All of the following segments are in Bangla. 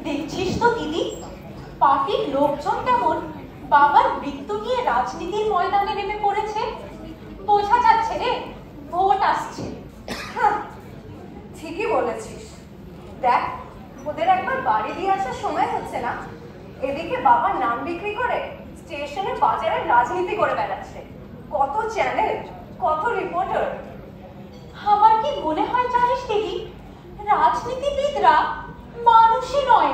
দেখছিস তো দিদি, পার্টির লোকজন কেমন বাবার মৃত্যু নিয়ে রাজনীতির ময়দানে নেমে পড়েছে। বোঝা যাচ্ছে রে, ভোট আসছে। ঠিকই বলেছিস। দেখ, ওদের একবার বাড়ি দিয়ে আসার সময় হচ্ছে না, এদিকে বাবার নাম বিক্রি করে স্টেশনে বাজারে রাজনীতি করে বেড়াচ্ছে। কত চ্যানেল, কত রিপোর্টার। আমার কি মনে হয় জানিস দিদি, রাজনীতিবিদরা মানুষই নয়।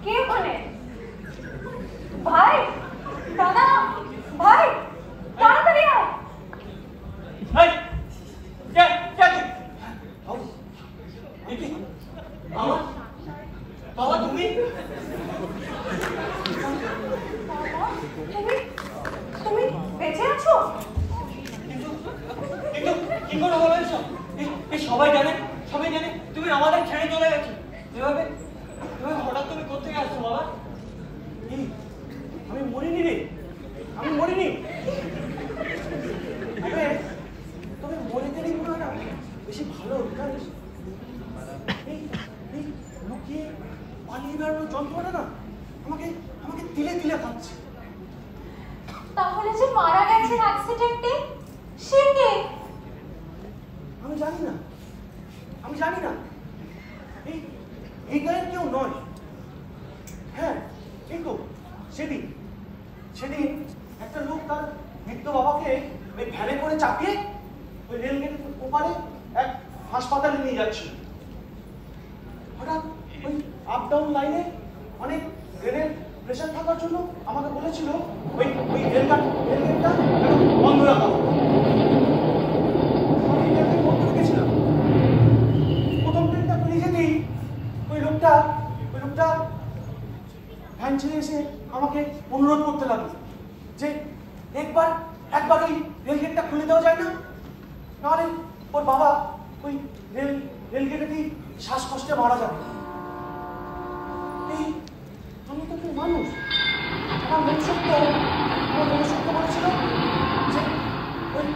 কে ওখানে? ভাই, দাদা, ভাই, তাড়াতাড়ি আয়। বাবা, তুমি তুমি বেঁচে আছো? কিন্তু কি করে হলো এসব? এই সবাই জানে তুমি আমাদের ছেড়ে চলে গেছো। এভাবে হঠাৎ তুমি কোথেকে আসছো বাবা? আমি মরিনি রে, আমি মরিনি। তবে মরে গেলেই মনে হয় না বেশি ভালো। এই লুকিয়ে পালিয়ে বেড়ানোর যন্ত্রণা না আমাকে তিলে তিলে খাচ্ছে। তাহলে যে মারা গেছে অ্যাক্সিডেন্টে, সে কে? আমি জানি না। এই গায়ের কেউ নয়। হ্যাঁ, কিন্তু সেদিন একটা লোক তার মৃত বাবাকে ওই ভ্যানে করে চাপিয়ে ওই রেল গেটের ওপারে এক হাসপাতালে নিয়ে যাচ্ছিল। হঠাৎ ওই আপ ডাউন লাইনে অনেক রেলের প্রেশার থাকার জন্য আমাকে বলেছিল ওই রেলগেটটা বন্ধ রাখা। আমি এটাকে বন্ধ রেখেছিলাম। প্রথম ট্রেনটা পেরিয়ে যেতেই ওই লোকটা ভ্যান ছেড়ে এসে আমাকে অনুরোধ করতে লাগলো যে একবার ওই রেলগেটটা খুলে দেওয়া যায় না, নাহলে ওর বাবা ওই রেলগেটেতেই শ্বাসকষ্টে মারা যাবে। আমি তো কি মানুষ, আমার মনুষ্যত্ব বলেছিল যে ওই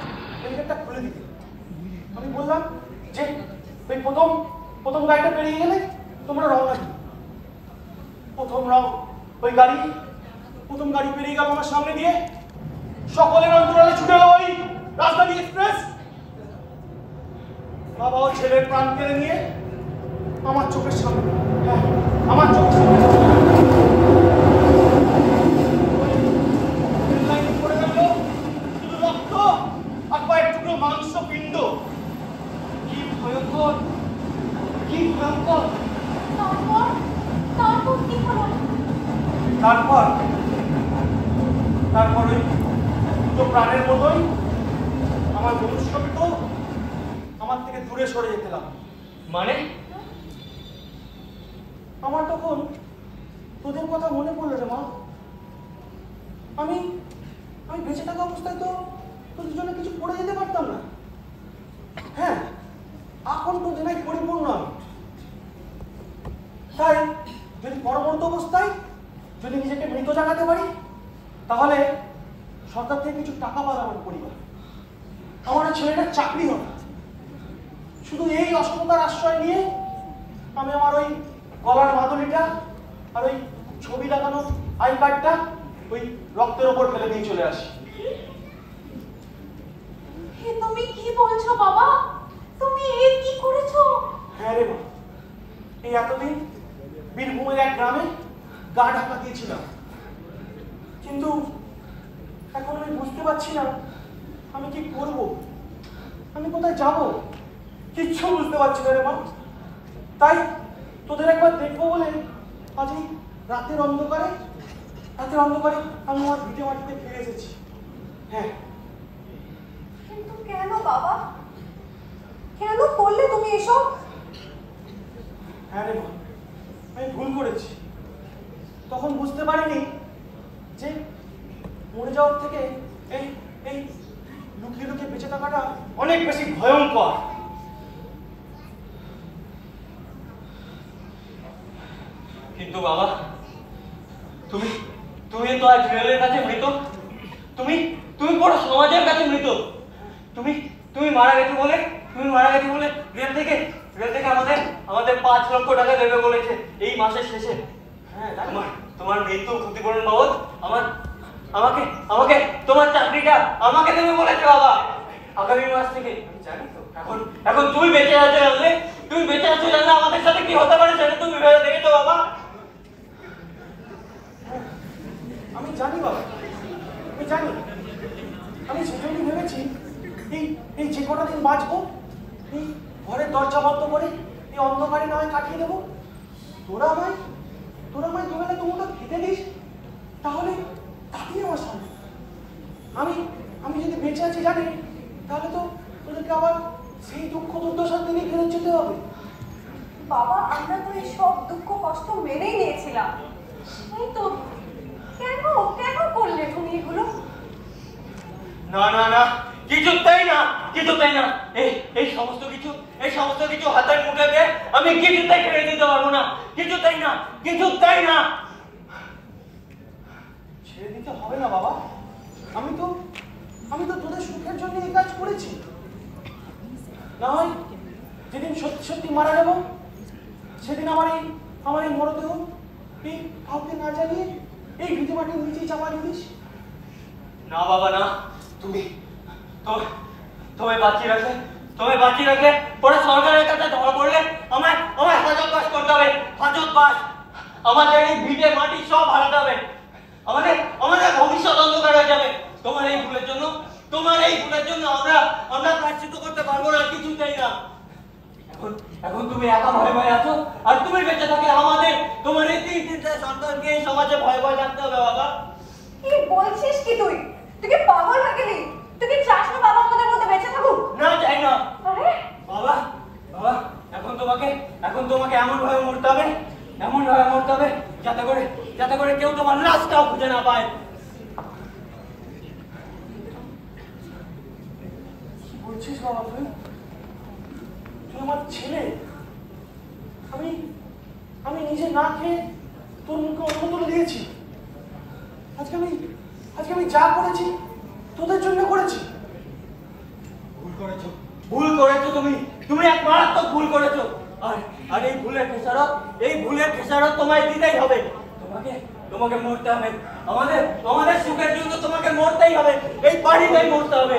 রেলগেটটা খুলে দিতে। আমি বললাম যে ওই প্রথম গাড়িটা পেরিয়ে গেলে তোমরা রওনা দিও। প্রথম গাড়ি পেরিয়ে গেল আমার সামনে দিয়ে, সকলের অন্তরালে ছুটে এলো ওই রাজধানী এক্সপ্রেস। বাবা ও ছেলের প্রাণ কেড়ে নিয়ে আমার চোখের সামনে পড়ে গেল শুধু রক্ত আর কয়েক টুকরো মাংস পিণ্ড। কি ভয়ঙ্কর! তারপর কি হলো? তারপর ওই দুটো প্রাণের মতোই আমার মনুষ্যত্ব আমার থেকে দূরে সরে যেতে লাগলো। মানে আমার তখন তোদের কথা মনে পড়লো রে মা। আমি বেঁচে থাকা অবস্থায় তো তোদের জন্য কিছু করে যেতে পারতাম না। হ্যাঁ, এখন তোদের নাই পরিপূর্ণ আমি। তাই যদি পরবর্তী অবস্থায় যদি নিজেকে মৃত জানাতে পারি, তাহলে সরকার থেকে কিছু টাকা পাবে আমার পরিবার, আমার ছেলেটার চাকরি হবে। শুধু এই অসততার আশ্রয় নিয়ে আমি আমার ওই গলার মাদুলিটা আর ওই ছবি লাগানো আই কার্ডটা ওই রক্তের ওপর ফেলে দিয়ে চলে আসি। তুমি কি বলছো বাবা? তুমি এই কি করেছো? হ্যাঁ রে মা, এই এতদিন বীরভূমের এক গ্রামে গা ঢাকা দিয়েছিলাম, কিন্তু এখন আমি বুঝতে পারছি না আমি কি করব, আমি কোথায় যাব, কিচ্ছু বুঝতে পারছি না রে মা। তাই তোদের একবার দেখবো বলে আজ এই রাতের অন্ধকারে আমি আমার ভিটে মাটিতে ফিরে এসেছি। হ্যাঁ, কিন্তু কেন বাবা, কেন করলে তুমি এসব? হ্যাঁ রে মা, আমি ভুল করেছি। তখন বুঝতে পারিনি যে মরে যাওয়ার থেকে এই লুকিয়ে লুকিয়ে বেঁচে থাকাটা অনেক বেশি ভয়ঙ্কর। কিন্তু বাবা, তুমি তুমি তো আজ রেলের কাছে মৃত। তুমি তুমি পুরো সমাজের কাছে মৃত। তুমি তুমি মারা গেছো বলে রেল থেকে আমাদের 5 লক্ষ টাকা দেবে বলেছে এই মাসের শেষে। হ্যাঁ, তোমার মৃত্যু ক্ষতিপূরণ বাবদ আমাকে তোমার চাকরিটা আমাকে দেবে বলেছে বাবা আগামী মাস থেকে। আমি জানি তো এখন তুমি বেঁচে আছো জানলে, আমাদের সাথে কি হতে পারে সেটা তুমি ভেবে দেখেছো বাবা? আমি জানি বাবা, আমি জানি। আমি সেজন্যই ভেবেছি এই যে কটা দিন বাঁচবো, এই ঘরের দরজা বন্ধ করে এই অন্ধকারে না হয় কাটিয়ে দেবো। তোরা আমায় দুবেলা তোমরা খেতে দিস, তাহলে তাতেই আমার শান্তি। আমি যদি বেঁচে আছি জানি, তাহলে তো তোদেরকে আবার সেই দুঃখ দুর্দশার দিনে ফেরত যেতে হবে। বাবা, আমরা তো এই সব দুঃখ কষ্ট মেনেই নিয়েছিলাম। এই তো কেন করলে তুমি এগুলো? না, কিছুতেই না। এই সমস্ত কিছু হাতের মুঠোতে আমি কিছুতেই ছেড়ে দিতে পারবো না। কিছুতেই না। ছেড়ে দিতে হবে না বাবা। আমি তো তোদের সুখের জন্য এই কাজ করেছি। না হয় যেদিন সত্যি মারা যাব, সেদিন আমার এই মরদেহ এই কাউকে না জানিয়ে এই ভিটে মাটির নিচেই চাপা দিস। না বাবা না, তোমায় বাঁচিয়ে রাখলে পরে সরকারের কাছে ধরা পড়লে আমায় হাজতবাস করতে হবে। আমাদের এই ভিটে মাটি সব হারাতে হবে। আমাদের ভবিষ্যৎ অন্ধকার হয়ে যাবে। তোমার এই ভুলের জন্য আমরা প্রায়শ্চিত্ত করতে পারবো না, কিছুতেই না। এখন তুমি একা ভয়ে আছো, আর তুমি বেঁচে থাকলে তোমার এই 3 সন্তানকে এই সমাজে ভয় থাকতে হবে বাবা। কি বলছিস কি তুই? তুই কি পাগল হয়ে গেলি? তুই কি চাস না বাবা আমাদের মধ্যে বেঁচে থাকুক? না, চাই না। আরে বাবা, এখন তোমাকে এমন ভাবে মরতে হবে যাতে করে কেউ তোমার লাশটাও খুঁজে না পায়। কি বলছিস বাবা? তুই আমার ছেলে। আমি নিজে না খেয়ে তোর মুখে অন্ন তুলে দিয়েছি। আজকে আমি যা করেছি তোদের জন্য করেছি। ভুল করেছো তুমি এক মারাত্মক ভুল করেছো। আর এই ভুলের খেসারত তোমায় দিতেই হবে। তোমাকে মরতে হবে। আমাদের সুখের জন্য তোমাকে মরতেই হবে। এই বাড়িতেই মরতে হবে।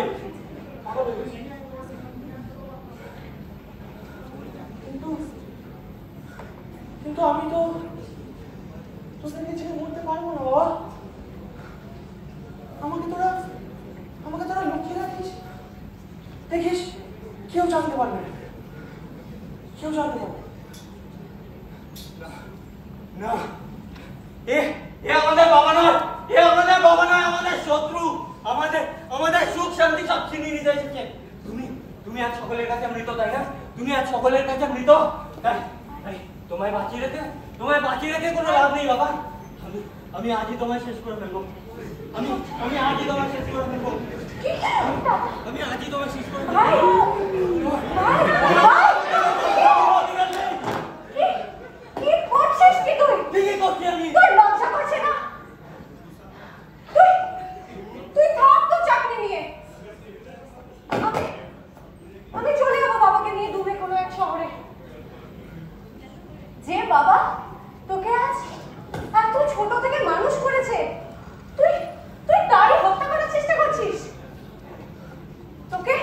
কিন্তু আমি তো তোদেরকে ছেড়ে মরতে পারবো না বাবা। আমাকে তোরা লুকিয়ে রাখিস। দেখিস কেউ জানতে পারবে না। না, এ আমাদের বাবা নয়, আমাদের শত্রু। আমাদের সুখ শান্তি সব ছিনিয়ে নিতে এসেছে। তুমি আজ সকলের কাছে মৃত, তাই না? তাই তোমায় বাঁচিয়ে রেখে কোনো লাভ নেই বাবা। আমি আজই তোমায় শেষ করে ফেলবো। আমি আজই তোমায় শেষ করে ফেলবো। কি করছিস কি তুই? ঠিকই করছি আমি। তোর লজ্জা করছে না? তুই থাক তো চাকরি নিয়ে। আমি চলে যাবো বাবাকে নিয়ে দূরে কোনো এক শহরে। যে বাবা তোকে আজ এত ছোট থেকে মানুষ করেছে, তুই তারই হত্যা করার চেষ্টা করছিস। তোকে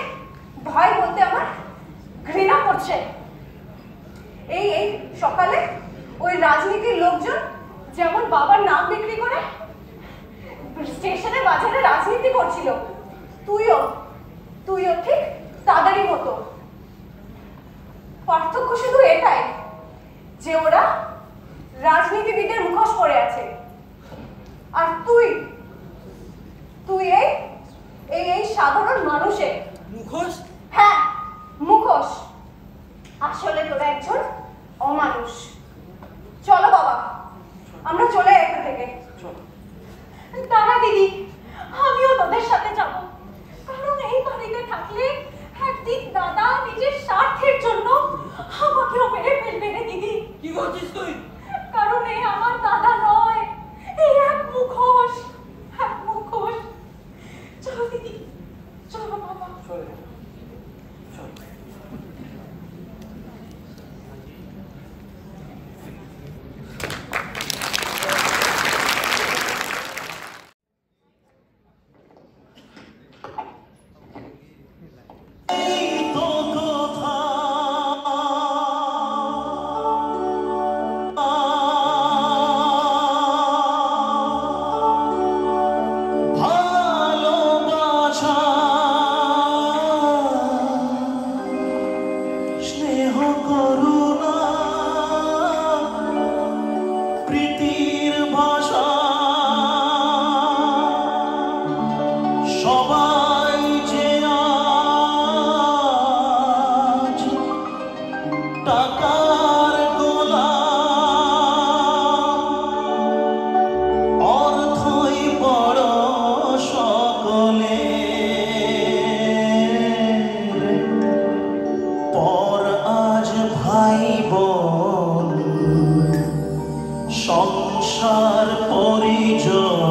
ভাই বলতে আমার ঘৃণা করছে। এই সকালে ওই রাজনীতির লোকজন যেমন বাবার নাম বিক্রি করে স্টেশনে বাজারে রাজনীতি করছিল, তুইও ঠিক তাদেরই মতো। পার্থক্য শুধু এটাই যে ওরা রাজনীতিবিদের মুখোশ পরে আছে, আর তুই এই সাধারণ মানুষের মুখোশ। হ্যাঁ, মুখোশ। আসলে তোরা একজন অমানুষ। চলো বাবা, আমরা চলে এখান থেকে। দাঁড়া দিদি, আমিও তোদের সাথে যাব। কারণ এই বাড়িতে থাকলে একদিন দাদা নিজের স্বার্থের জন্য আমাকেও মেরে ফেলবে রে দিদি। কি করছিস তুই? কারণ এই বোন সংসার পরিজন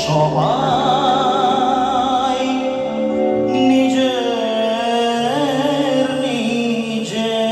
সবাই নিজের নিজের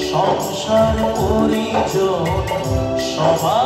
সংসার পরিজন সবাই